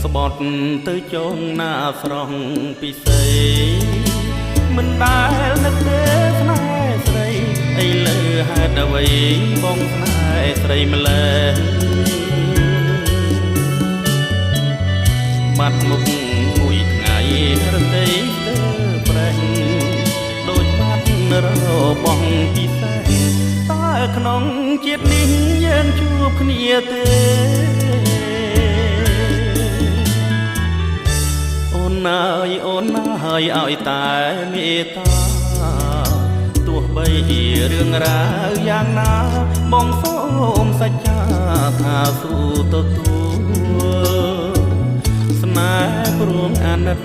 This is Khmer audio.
ស្បត់ទៅចងណាស្រស់ពិសេសមិនដែលនឹកទេស្នេហ៍ស្រីអីលើហេតុអ្វីបងស្នេហ៍ស្រីម្លេះបាត់មុខមួយថ្ងៃរទេះទៅប្រេះដូចបាត់របស់ពិសេសតើក្នុងជាតិនេះយើងជួបគ្នាទេអូនហើយឲ្យតែមេត្តាទោះបីជារឿងរ៉ាវយ៉ាងណាបងសូមសច្ចាថាស៊ូទទួលស្នេហ៍ព្រមអាណិត